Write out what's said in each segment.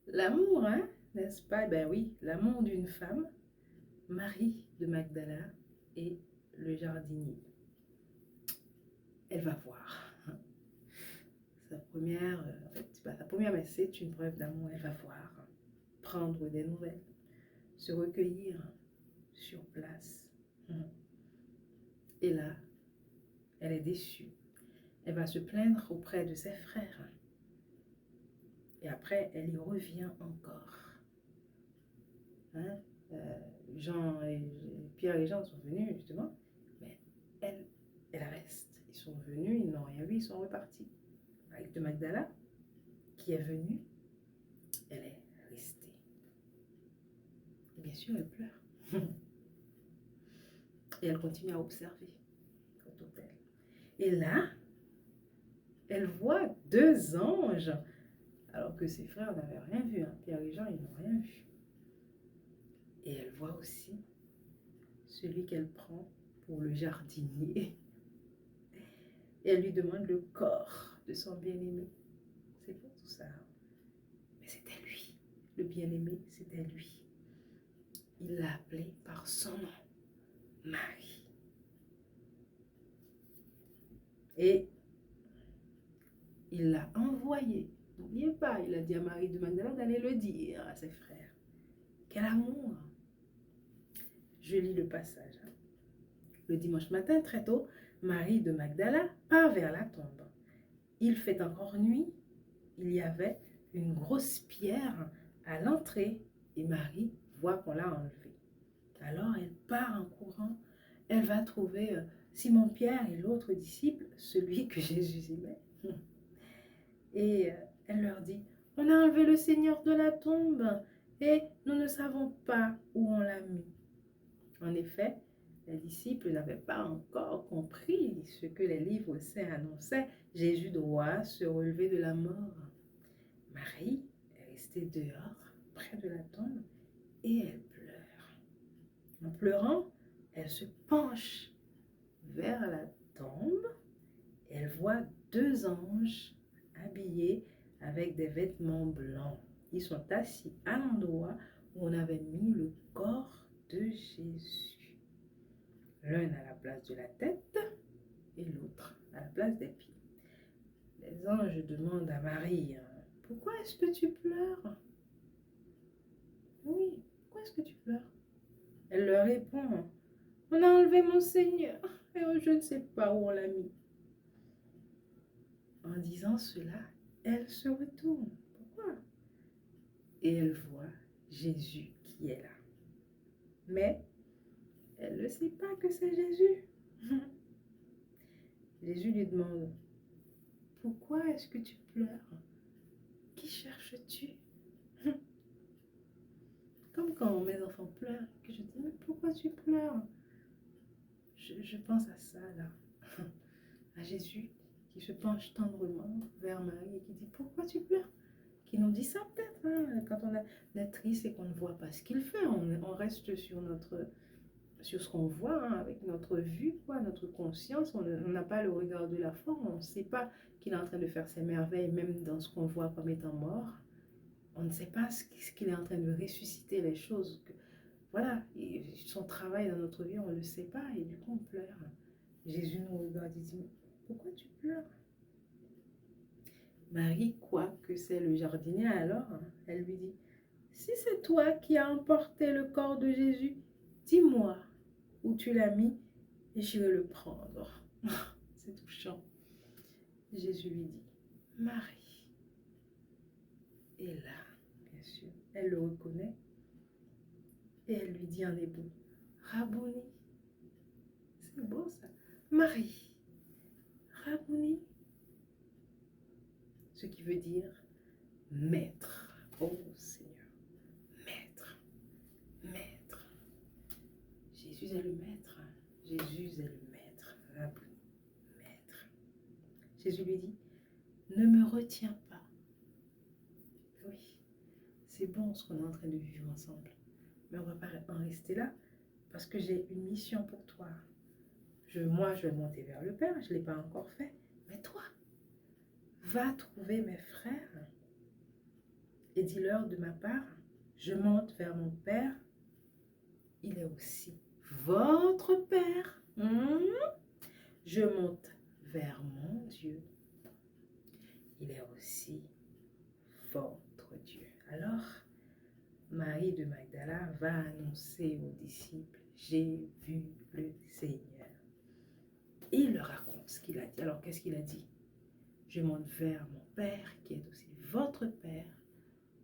L'amour, hein, n'est-ce pas? Ben oui, l'amour d'une femme, Marie de Magdala et le jardinier. Elle va voir. Sa première, en fait, c'est pas sa première, mais c'est une preuve d'amour. Elle va voir, prendre des nouvelles, se recueillir sur place. Et là, elle est déçue. Elle va se plaindre auprès de ses frères. Et après, elle y revient encore. Hein? Jean et Pierre et Jean sont venus justement, mais elle, elle reste. Ils sont venus, ils n'ont rien vu, ils sont repartis. Avec de Magdala, qui est venue, elle est restée. Et bien sûr, elle pleure. Et elle continue à observer autour d'elle. Et là, elle voit deux anges, alors que ses frères n'avaient rien vu. Hein. Pierre et Jean, ils n'ont rien vu. Et elle voit aussi celui qu'elle prend pour le jardinier. Et elle lui demande le corps de son bien-aimé. C'est beau tout ça. Mais c'était lui. Le bien-aimé, c'était lui. Il l'a appelé par son nom, Marie. Et il l'a envoyé. N'oubliez pas, il a dit à Marie de Magdala d'aller le dire à ses frères. Quel amour! Je lis le passage. Le dimanche matin, très tôt, Marie de Magdala part vers la tombe. Il fait encore nuit. Il y avait une grosse pierre à l'entrée et Marie voit qu'on l'a enlevée. Alors elle part en courant. Elle va trouver Simon-Pierre et l'autre disciple, celui que Jésus aimait. Et elle leur dit, on a enlevé le Seigneur de la tombe et nous ne savons pas où on l'a mis. En effet, les disciples n'avaient pas encore compris ce que les livres saints annonçaient. Jésus doit se relever de la mort. Marie est restée dehors, près de la tombe, et elle pleure. En pleurant, elle se penche vers la tombe. Elle voit deux anges habillés avec des vêtements blancs. Ils sont assis à l'endroit où on avait mis le corps de Jésus. L'un à la place de la tête et l'autre à la place des pieds. Les anges demandent à Marie, pourquoi est-ce que tu pleures? Oui, pourquoi est-ce que tu pleures? Elle leur répond, on a enlevé mon Seigneur et je ne sais pas où on l'a mis. En disant cela, elle se retourne. Pourquoi? Et elle voit Jésus qui est là. Mais elle ne sait pas que c'est Jésus. Jésus lui demande, pourquoi est-ce que tu pleures? Qui cherches-tu? Comme quand mes enfants pleurent, que je dis, mais pourquoi tu pleures? Je pense à ça là, à Jésus qui se penche tendrement vers Marie et qui dit, pourquoi tu pleures? Qui nous dit ça peut-être, hein, quand on est triste et qu'on ne voit pas ce qu'il fait, on reste sur ce qu'on voit, hein, avec notre vue, quoi, notre conscience, on n'a pas le regard de la foi, on ne sait pas qu'il est en train de faire ses merveilles, même dans ce qu'on voit comme étant mort. On ne sait pas ce qu'il est en train de ressusciter, les choses. Voilà, son travail dans notre vie, on ne le sait pas, et du coup on pleure. Jésus nous regarde et dit, pourquoi tu pleures? Marie croit que c'est le jardinier, alors elle lui dit, si c'est toi qui as emporté le corps de Jésus, dis-moi où tu l'as mis et j'irai le prendre. C'est touchant. Jésus lui dit, Marie. Et là, bien sûr, elle le reconnaît et elle lui dit en hébreu, Rabouni. C'est beau ça. Marie. Rabouni. Ce qui veut dire maître. Oh Seigneur, maître, maître. Jésus est le maître. Jésus est le maître. Rabouni, maître. Jésus lui dit, ne me retiens pas. Oui, c'est bon ce qu'on est en train de vivre ensemble. Mais on ne va pas en rester là parce que j'ai une mission pour toi. Moi, je vais monter vers le Père, je ne l'ai pas encore fait. Mais toi, va trouver mes frères et dis-leur de ma part, je monte vers mon Père, il est aussi votre Père. Je monte vers mon Dieu, il est aussi votre Dieu. Alors, Marie de Magdala va annoncer aux disciples, j'ai vu le Seigneur. Et il leur raconte ce qu'il a dit. Alors, qu'est-ce qu'il a dit? Je monte vers mon Père, qui est aussi votre Père.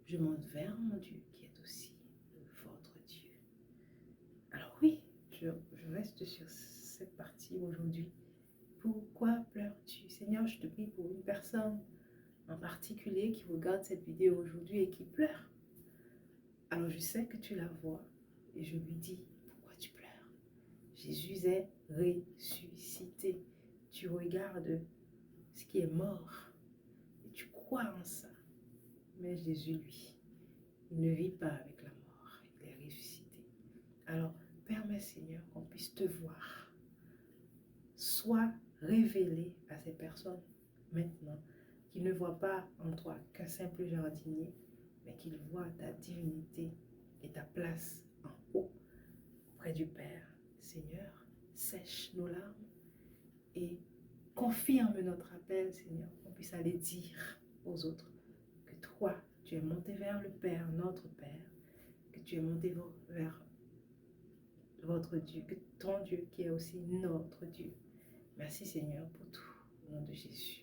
Je monte vers mon Dieu, qui est aussi votre Dieu. Alors oui, je reste sur cette partie aujourd'hui. Pourquoi pleures-tu? Seigneur, je te prie pour une personne en particulier qui regarde cette vidéo aujourd'hui et qui pleure. Alors je sais que tu la vois et je lui dis, pourquoi tu pleures? Jésus est ressuscité. Tu regardes ce qui est mort et tu crois en ça. Mais Jésus, lui, il ne vit pas avec la mort, il est ressuscité. Alors, permets Seigneur qu'on puisse te voir. Sois révélé à ces personnes maintenant qui ne voient pas en toi qu'un simple jardinier, mais qu'ils voient ta divinité et ta place en haut auprès du Père. Seigneur, sèche nos larmes et confirme notre appel, Seigneur, qu'on puisse aller dire aux autres que toi, tu es monté vers le Père, notre Père, que tu es monté vers votre Dieu, que ton Dieu qui est aussi notre Dieu. Merci Seigneur pour tout, au nom de Jésus.